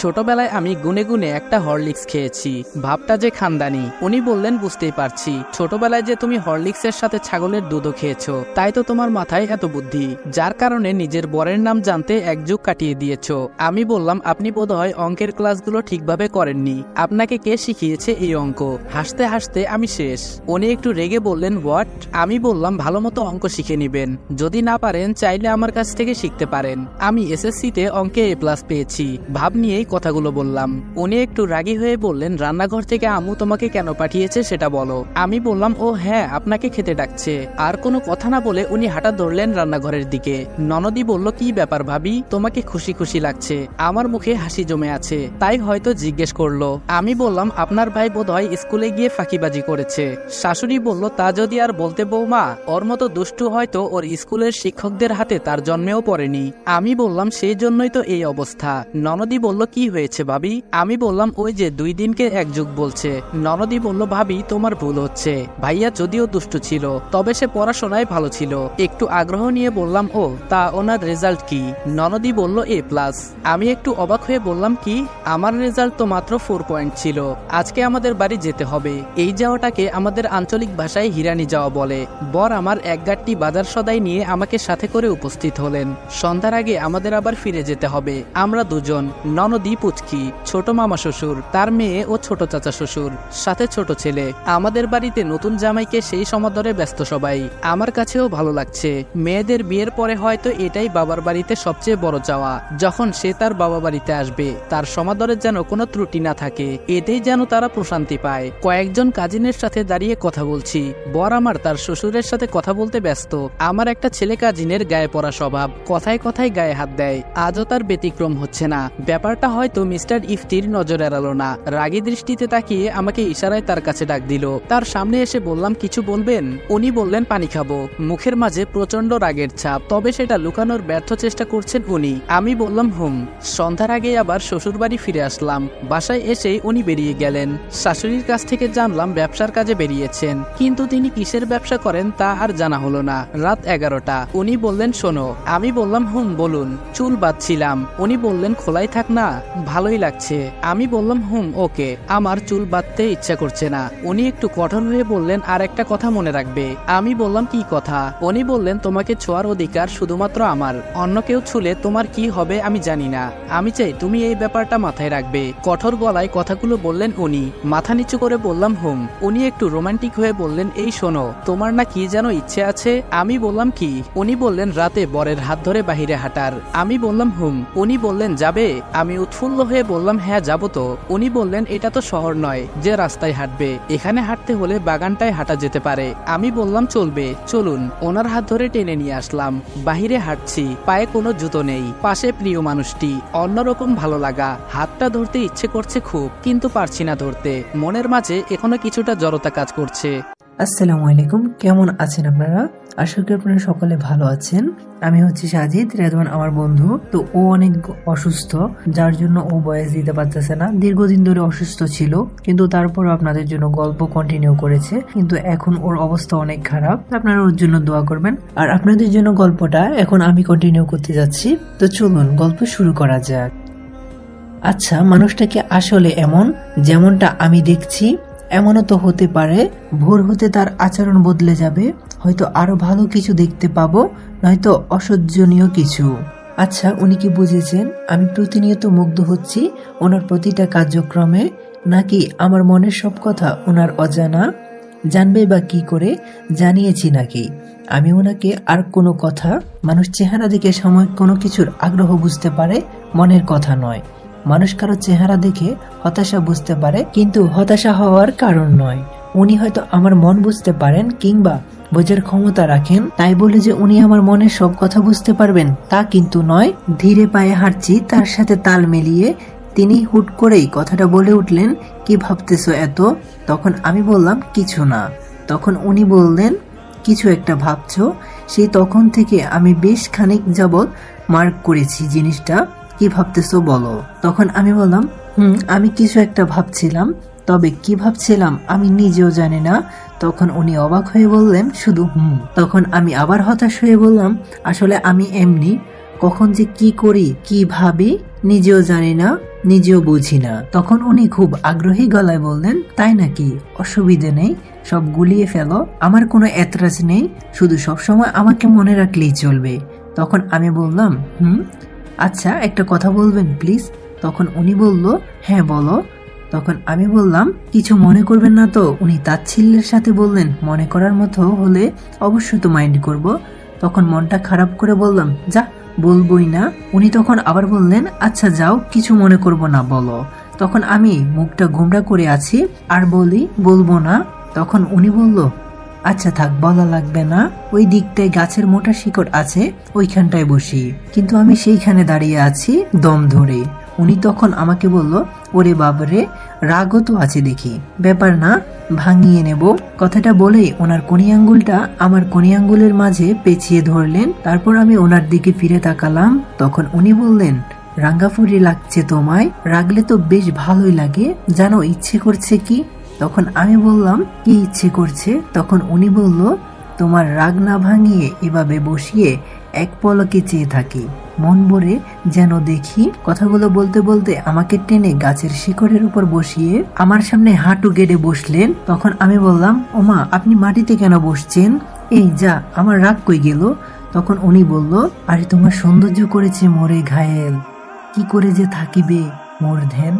ছোটবেলায় আমি গুনে গুনে একটা হরলিক্স খেয়েছি, ভাবটা যে খানদানি। উনি বললেন, বুঝতেই পারছি, ছোটবেলায় যে তুমি হরলিক্সের সাথে ছাগলের দুধও খেয়েছো, তাই তো তোমার মাথায় এত বুদ্ধি, যার কারণে নিজের বরের নাম জানতে এক যুগ কাটিয়ে দিয়েছো। আমি বললাম, আপনি বোধহয় অঙ্কের ক্লাসগুলো ঠিকভাবে করেননি, আপনাকে কে শিখিয়েছে এই অঙ্ক? হাসতে হাসতে আমি শেষ। উনি একটু রেগে বললেন, হোয়াট? আমি বললাম, ভালো মতো অঙ্ক শিখে নিবেন, যদি না পারেন চাইলে আমার কাছ থেকে শিখতে পারেন। আমি এসএসসিতে অঙ্কে A+ পেয়েছি, ভাব নিয়েই কথাগুলো বললাম। উনি একটু রাগী হয়ে বললেন, রান্নাঘর থেকে আম্মু তোমাকে কেন পাঠিয়েছে সেটা বলো। আমি বললাম, ও হ্যাঁ, আপনাকে খেতে ডাকছে। আর কোনো কথা না বলে উনি হাঁটা ধরলেন রান্নাঘরের দিকে। ননদি বলল, কি ব্যাপার ভাবি, তোমাকে খুশি খুশি লাগছে? আমার মুখে হাসি জমে আছে, তাই হয়তো জিজ্ঞেস করলো। আমি বললাম, আপনার ভাই বোধহয় স্কুলে গিয়ে ফাঁকিবাজি করেছে। শাশুড়ি বলল, তা যদি আর বলতে বৌমা, ওর মতো দুষ্টু হয়তো ওর স্কুলের শিক্ষকদের হাতে তার জন্মেও পড়েনি। আমি বললাম, সেই জন্যই তো এই অবস্থা। ননদি বলল, কি হয়েছে ভাবি? আমি বললাম, ওই যে 2 দিনকে এক যুগ বলছে। ননদি বলল, ভাবি তোমার ভুল হচ্ছে, ভাইয়া যদিও দুষ্টু ছিল, তবে সে পড়াশোনায় ভালো ছিল। একটু আগ্রহ নিয়ে বললাম, ও তা ওনার রেজাল্ট কি? ননদি বলল, A+। আমি একটু অবাক হয়ে বললাম, কি? আমার রেজাল্ট তো মাত্র 4 পয়েন্ট ছিল। আজকে আমাদের বাড়ি যেতে হবে। এই যাওয়াটাকে আমাদের আঞ্চলিক ভাষায় হিরানি যাওয়া বলে। বর আমার এক গাঁটটি বাজার সদাই নিয়ে আমাকে সাথে করে উপস্থিত হলেন। সন্ধ্যার আগে আমাদের আবার ফিরে যেতে হবে। আমরা দুজন, ননদি, পুচকি, ছোট মামা শ্বশুর, তার মেয়ে ও ছোট চাচা শ্বশুর, সাথে ছোট ছেলে। আমাদের বাড়িতে নতুন জামাইকে সেই সমাদরে ব্যস্ত সবাই। আমার কাছেও ভালো লাগছে। মেয়েদের বিয়ের পরে হয়তো এটাই বাবার বাড়িতে সবচেয়ে বড় চাওয়া। যখন সে তার বাবা বাড়িতে আসবে, তার সমাদরের যেন কোনো ত্রুটি না থাকে, এতেই যেন তারা প্রশান্তি পায়। কয়েকজন কাজিনের সাথে দাঁড়িয়ে কথা বলছি। বর আমার তার শ্বশুরের সাথে কথা বলতে ব্যস্ত। আমার একটা ছেলে কাজিনের গায়ে পড়া স্বভাব, কথায় কথায় গায়ে হাত দেয়। আজও তার ব্যতিক্রম হচ্ছে না। ব্যাপারটা হয়তো মিস্টার ইফতির নজর এড়ালো না। রাগী দৃষ্টিতে তাকিয়ে আমাকে ইশারায় তার কাছে ডাক দিল। তার সামনে এসে বললাম, কিছু বলবেন? উনি বললেন, পানি খাবো। মুখের মাঝে প্রচন্ড রাগের ছাপ, তবে সেটা লুকানোর ব্যর্থ চেষ্টা করছেন উনি। আমি বললাম, সন্ধ্যার আগে আবার শ্বশুর বাড়ি ফিরে আসলাম। বাসায় এসেই উনি বেরিয়ে গেলেন। শাশুড়ির কাছ থেকে জানলাম ব্যবসার কাজে বেরিয়েছেন, কিন্তু তিনি কিসের ব্যবসা করেন তা আর জানা হলো না। রাত 11টা। উনি বললেন, শোনো। আমি বললাম, বলুন। চুল বাঁধছিলাম। উনি বললেন, খোলাই থাক না, ভালোই লাগছে। আমি বললাম, ওকে, আমার চুল বাঁধতে ইচ্ছা করছে না। উনি একটু কঠোর হয়ে বললেন, আর একটা কথা মনে রাখবে। আমি বললাম, কি কথা? উনি বললেন, তোমাকে ছোঁয়ার অধিকার শুধুমাত্র আমার, অন্য কেউ ছুলে তোমার কি হবে আমি জানি না। আমি চাই তুমি এই ব্যাপারটা মাথায় রাখবে। কঠোর গলায় কথাগুলো বললেন উনি। মাথা নিচু করে বললাম, উনি একটু রোমান্টিক হয়ে বললেন, এই শোনো, তোমার না কি যেন ইচ্ছে আছে? আমি বললাম, কি? উনি বললেন, রাতে বরের হাত ধরে বাহিরে হাঁটার। আমি বললাম, উনি বললেন, যাবে? আমি উৎফুল্ল হয়ে বললাম, হ্যাঁ যাবো তো। উনি বললেন, এটা তো শহর নয় যে রাস্তায় হাঁটবে, এখানে হাঁটতে হলে বাগানটায় হাঁটা যেতে পারে। আমি বললাম, চলবে, চলুন। ওনার হাত ধরে টেনে নিয়ে আসলাম। বাহিরে হাঁটছি, পায়ে কোনো জুতো নেই, পাশে প্রিয় মানুষটি। অন্যরকম ভালো লাগা। হাতটা ধরতে ইচ্ছে করছে খুব, কিন্তু পারছি না ধরতে। মনের মাঝে এখনো কিছুটা জড়তা কাজ করছে। আসসালামু আলাইকুম, কেমন আছেন আপনারা? আশা করি আপনারা সকলে ভালো আছেন। আমি হচ্ছি সাজিদ রেদওয়ান, আমার বন্ধু। তো ও অনেক অসুস্থ, যার জন্য ও ভয়েস দিতে পারতেছে না। দীর্ঘদিন ধরে অসুস্থ ছিল, কিন্তু তারপরও আপনাদের জন্য গল্প কন্টিনিউ করেছে। কিন্তু এখন ওর অবস্থা অনেক খারাপ, আপনারা ওর জন্য দোয়া করবেন। আর আপনাদের জন্য গল্পটা এখন আমি কন্টিনিউ করতে যাচ্ছি। তো চলুন গল্প শুরু করা যাক। আচ্ছা, মানুষটাকে আসলে এমন যেমনটা আমি দেখছি এমনও তো হতে পারে। ভোর হতে তার আচরণ বদলে যাবে, হয়তো আরো ভালো কিছু দেখতে পাবো, নয়তো অসহ্যনীয় কিছু। আচ্ছা, উনি কি বুঝেছেন আমি প্রতিনিয়ত মুগ্ধ হচ্ছি ওনার প্রতিটা কার্যক্রমে, নাকি আমার মনের সব কথা ওনার অজানা? জানবে বা কি করে? জানিয়েছি নাকি আমি ওনাকে? আর কোনো কথা, মানুষ চেহারা দেখে সাময়িক কোনো কিছুর আগ্রহ বুঝতে পারে, মনের কথা নয়। মানুষ কারো চেহারা দেখে হতাশা বুঝতে পারে, কিন্তু হতাশা হওয়ার কারণ নয়। উনি হয়তো আমার মন বুঝতে পারেন কিংবা বোঝার ক্ষমতা রাখেন, তাই বলে যে উনি আমার মনের সব কথা বুঝতে পারবেন তা কিন্তু নয়। ধীরে পায়ে হাঁটছি, তার সাথে তাল মিলিয়ে তিনি হুট করেই কথাটা বলে উঠলেন, কি ভাবতেছো এত? তখন আমি বললাম, কিছু না। তখন উনি বললেন, কিছু একটা ভাবছো? সেই তখন থেকে আমি বেশ খানিক যাবৎ মার্ক করেছি জিনিসটা। কি ভাবতেছো বলো? তখন আমি বললাম, আমি কিছু একটা ভাবছিলাম, তবে কি ভাবছিলাম আমি নিজেও জানি না। তখন উনি অবাক হয়ে বললেন, শুধু তখন আমি আবার হতাশ হয়ে বললাম, আসলে আমি এমনি, কখন যে কি করি কি ভাবি নিজেও জানি না, নিজেও বুঝি না। তখন উনি খুব আগ্রহী গলায় বললেন, তাই নাকি? অসুবিধে নেই, সব গুলিয়ে ফেলো, আমার কোনো এতরাজ নেই, শুধু সবসময় আমাকে মনে রাখলেই চলবে। তখন আমি বললাম, আচ্ছা একটা কথা বলবেন প্লিজ? তখন উনি বলল, হ্যাঁ বলো। তখন আমি বললাম, কিছু মনে করবেন না তো? উনি তাচ্ছিল্যের সাথে বললেন, মনে করার মতো হলে অবশ্যই তো মাইন্ড করব। তখন মনটা খারাপ করে বললাম, যা, বলবোই না। উনি তখন আবার বললেন, আচ্ছা যাও, কিছু মনে করব না, বলো। তখন আমি মুখটা গোমড়া করে আছি আর বলি, বলবো না। তখন উনি বলল, আচ্ছা থাক, বলা লাগবে না, ওই দিকটায় গাছের মোটা শিকড় আছে, ওইখানটায় বসি। কিন্তু আমি সেইখানে দাঁড়িয়ে আছি দম ধরে। উনি তখন আমাকে বলল, ওরে বাবরে, রাগও তো আছে দেখি, ব্যাপার না, ভাঙিয়ে নেব। কথাটা বলেই ওনার কনি আঙ্গুলটা আমার কনি আঙ্গুলের মাঝে পেঁচিয়ে ধরলেন। তারপর আমি ওনার দিকে ফিরে তাকালাম। তখন উনি বললেন, রাঙ্গাফুরি লাগছে তোমায়, রাগলে তো বেশ ভালোই লাগে, জানো ইচ্ছে করছে কি? তখন আমি বললাম, কি ইচ্ছে করছে? তখন উনি বলল, তোমার রাগ না ভাঙিয়ে এভাবে বসিয়ে এক পলকে চেয়ে থাকি, মন ভরে যেন দেখি। কথাগুলো বলতে বলতে আমাকে টেনে গাছের শিকড়ের উপর বসিয়ে আমার সামনে হাঁটু গেড়ে বসলেন। তখন আমি বললাম, ওমা, আপনি মাটিতে কেন বসছেন? এই যা, আমার রাগ কই গেল? তখন উনি বলল, আরে তোমার সৌন্দর্য করেছে মোরে ঘায়েল, কি করে যে থাকিবে মোর ধ্যান,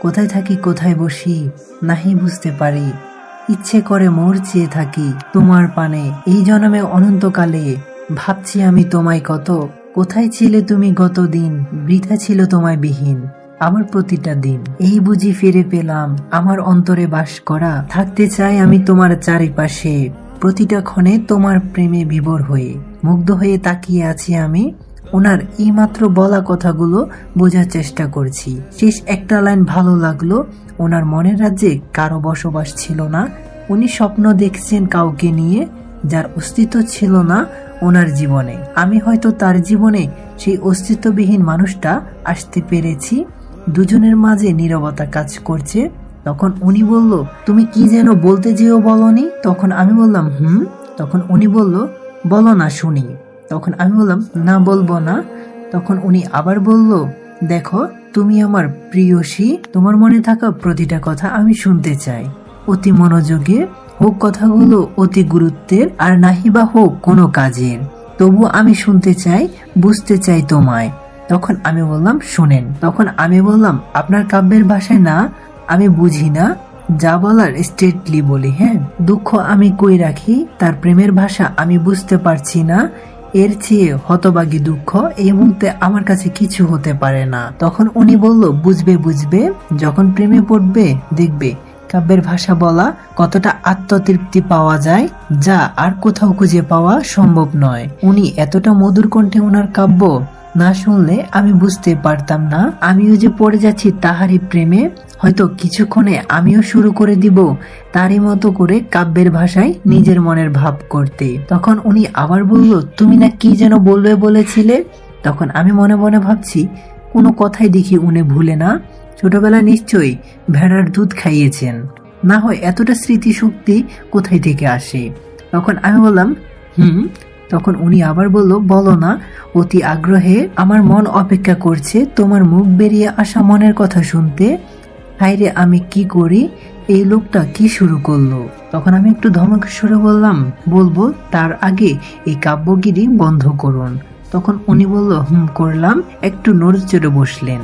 কোথায় থাকি কোথায় বসি নাহি বুঝতে পারি, ইচ্ছে করে মোর চেয়ে থাকি তোমার পানে, এই জন্মে অনন্তকালে ভাবছি আমি তোমায় কত, কোথায় ছিলে তুমি গত দিন, বৃথা ছিল তোমায় বিহীন আমার প্রতিটা দিন, এই বুঝি ফিরে পেলাম আমার অন্তরে বাস করা, থাকতে চাই আমি তোমার চারিপাশে, প্রতিটা ক্ষণে তোমার প্রেমে বিভোর হয়ে, মুগ্ধ হয়ে তাকিয়ে আছি আমি। ওনার এই মাত্র বলা কথাগুলো বোঝার চেষ্টা করছি। শেষ একটা লাইন ভালো লাগলো, ওনার মনের রাজ্যে কারো বসবাস ছিল না, উনি স্বপ্ন দেখছেন কাউকে নিয়ে যার অস্তিত্ব ছিল না ওনার জীবনে। আমি হয়তো তার জীবনে সেই অস্তিত্ববিহীন মানুষটা আসতে পেরেছি। দুজনের মাঝে নীরবতা কাজ করছে। তখন উনি বলল, তুমি কি যেন বলতে যেও বলনি? তখন আমি বললাম, তখন উনি বলল, বলো না শুনি। তখন আমি বললাম, না বলবো না। তখন উনি আবার বলল, দেখো তুমি আমার প্রিয়সী, তোমার মনে থাকা প্রতিটা কথা আমি শুনতে চাই, অতি মনোযোগে হোক কথাগুলো, অতি গুরুত্বের, আর নাহি বা হোক কোনো কাজের, তবু আমি শুনতে চাই, বুঝতে চাই তোমায়। তখন আমি বললাম, শুনেন। তখন আমি বললাম, আপনার কাব্যের ভাষায় না আমি বুঝি না, যা বলার স্ট্রেটলি বলি। হ্যাঁ, দুঃখ আমি কই রাখি, তার প্রেমের ভাষা আমি বুঝতে পারছি না, এর চেয়ে হতবাগী দুঃখ এই মুহূর্তে আমার কাছে কিছু হতে পারে না। তখন উনি বলল, বুঝবে বুঝবে, যখন প্রেমে পড়বে দেখবে কাব্যের ভাষা বলা কতটা আত্মতৃপ্তি পাওয়া যায়, যা আর কোথাও খুঁজে পাওয়া সম্ভব নয়। উনি এতটা মধুর কণ্ঠে ওনার কাব্য না শুনলে আমি বুঝতে পারতাম না আমিও যে পড়ে যাচ্ছি তাহারই প্রেমে। হয়তো কিছুক্ষণে আমিও শুরু করে দিব তারই মতো করে কাব্যের ভাষায় নিজের মনের ভাব করতে। তখন উনি আবার বলল, তুমি না কি যেন বলবে বলেছিলে? তখন আমি মনে মনে ভাবছি, কোনো কথাই দেখি উনি ভুলে না, ছোটবেলায় নিশ্চয়ই ভেড়ার দুধ খাইয়েছেন, না হয় এতটা স্মৃতিশক্তি কোথায় থেকে আসে? তখন আমি বললাম, তখন উনি আবার বলল, বলো না, অতি আগ্রহে আমার মন অপেক্ষা করছে তোমার মুখ বেরিয়ে আসা মনের কথা শুনতে। হায়রে আমি কি করি, এই লোকটা কি শুরু করলো? তখন আমি একটু ধমক সুরে বললাম, বলবো, তার আগে এই কাব্যগিরি বন্ধ করুন। তখন উনি বলল, করলাম। একটু নড়েচড়ে বসলেন।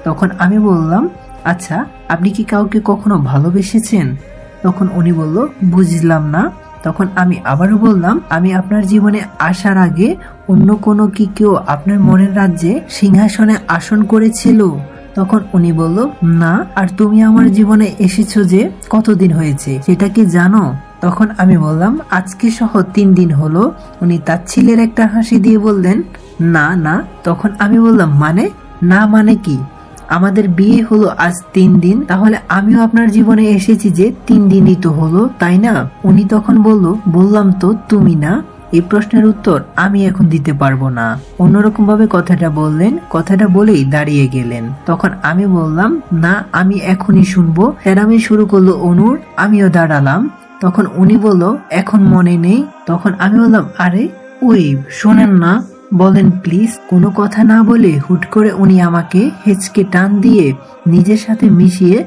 তখন আমি বললাম, আচ্ছা আপনি কি কাউকে কখনো ভালোবেসেছেন? তখন উনি বলল, বুঝলাম না। তখন আমি আবারও বললাম, আমি আপনার জীবনে আসার আগে অন্য কোনো কি কেউ আপনার মনের রাজ্যে সিংহাসনে আসন করেছিল? তখন উনি বলল, না। আর তুমি আমার জীবনে এসেছো যে কতদিন হয়েছে সেটা কি জানো? তখন আমি বললাম, আজকে সহ 3 দিন হলো। উনি তাচ্ছিলের একটা হাসি দিয়ে বললেন, না না। তখন আমি বললাম, মানে? না মানে কি? আমাদের বিয়ে হলো আজ 3 দিন, তাহলে আমিও আপনার জীবনে এসেছি যে 3 দিনই তো হলো, তাই না? উনি তখন বলল, বললাম তো তুমি না। এই প্রশ্নের উত্তর আমি এখন দিতে পারবো না। অন্যরকম ভাবে কথাটা বললেন, কথাটা বলেই দাঁড়িয়ে গেলেন। তখন আমি বললাম, না, আমি এখনই শুনবো। তেরামি শুরু করলো অনুর, আমিও দাঁড়ালাম। তখন উনি বলল, এখন মনে নেই। তখন আমি বললাম, আরে ওই শোনেন না। বলেন প্লিজ। কোনো কথা না বলে হুট করে উনি আমাকে হেঁচকে টান দিয়ে নিজের সাথে মিশিয়ে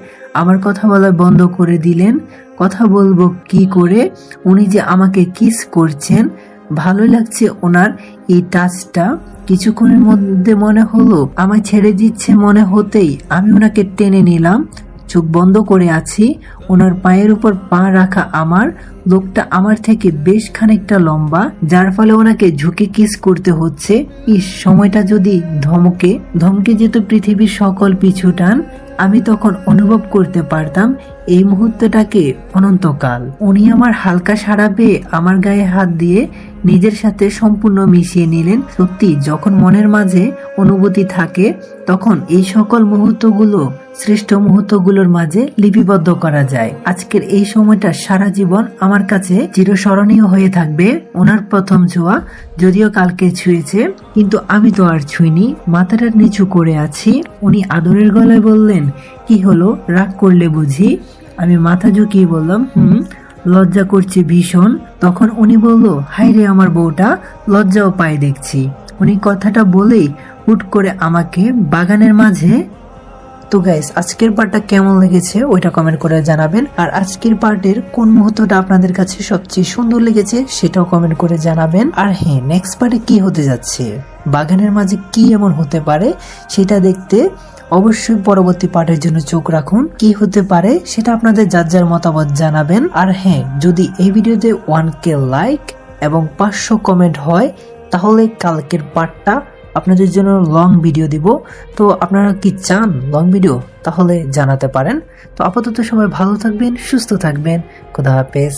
আবার কথা বলা বন্ধ করে দিলেন। কথা বলবো কি করে, উনি যে আমাকে কিস করছেন। ভালো লাগছে ওনার এই টাচটা। কিছুক্ষণের মধ্যে মনে হলো আমায় ছেড়ে দিচ্ছে, মনে হতেই আমি ওনাকে টেনে নিলাম। চোখ বন্ধ করে আছি, ওনার পায়ের উপর পা রাখা। আমার লোকটা আমার থেকে বেশ খানিকটা লম্বা, যার ফলে ওনাকে ঝুঁকে কিস করতে হচ্ছে। সময়টা যদি ধমকে যেত পৃথিবীর সকল পিছুটান, আমি তখন অনুভব করতে পারতাম এই মুহূর্তটাকে অনন্তকাল। উনি আমার হালকা সাড়া পেয়ে আমার গায়ে হাত দিয়ে নিজের সাথে সম্পূর্ণ মিশিয়ে নিলেন। সত্যি যখন মনের মাঝে অনুভূতি থাকে তখন এই সকল মুহূর্তগুলো শ্রেষ্ঠ মুহূর্তগুলোর মাঝে লিপিবদ্ধ করা যায়। আজকের এই সময়টা সারা জীবন আমার কাছে চিরস্মরণীয় হয়ে থাকবে। ওনার প্রথম ছোঁয়া যদিও কালকে ছুঁয়েছে, কিন্তু আমি তো আর ছুঁইনি। মাথাটা নিচু করে আছি। উনি আদরের গলায় বললেন, কি হলো, রাগ করলে বুঝি? আমি মাথা ঝুঁকিয়ে বললাম, লজ্জা করছে ভীষণ। তখন উনি বলল, হাই রে আমার বউটা, লজ্জাও পায় দেখছি। উনি কথাটা বলেই হুট করে আমাকে বাগানের মাঝে। তো গাইস, আজকের পার্টটা কেমন লেগেছে ওইটা কমেন্ট করে জানাবেন। আর আজকের পার্টের কোন মুহূর্তটা আপনাদের কাছে সবচেয়ে সুন্দর লেগেছে সেটাও কমেন্ট করে জানাবেন। আর হ্যাঁ, নেক্সট পার্টে কি হতে যাচ্ছে, বাগানের মাঝে কি এমন হতে পারে সেটা দেখতে অবশ্যই পরবর্তী পার্টের জন্য চোখ রাখুন। কি হতে পারে সেটা আপনাদের যার যার মতামত জানাবেন। আর হ্যাঁ, যদি এই ভিডিওতে 1K লাইক এবং 500 কমেন্ট হয় তাহলে কালকের পার্টটা আপনাদের জন্য লং ভিডিও দিব। তো আপনারা কি চান লং ভিডিও, তাহলে জানাতে পারেন। তো আপাতত সবাই ভালো থাকবেন, সুস্থ থাকবেন। খোদা হাফেজ।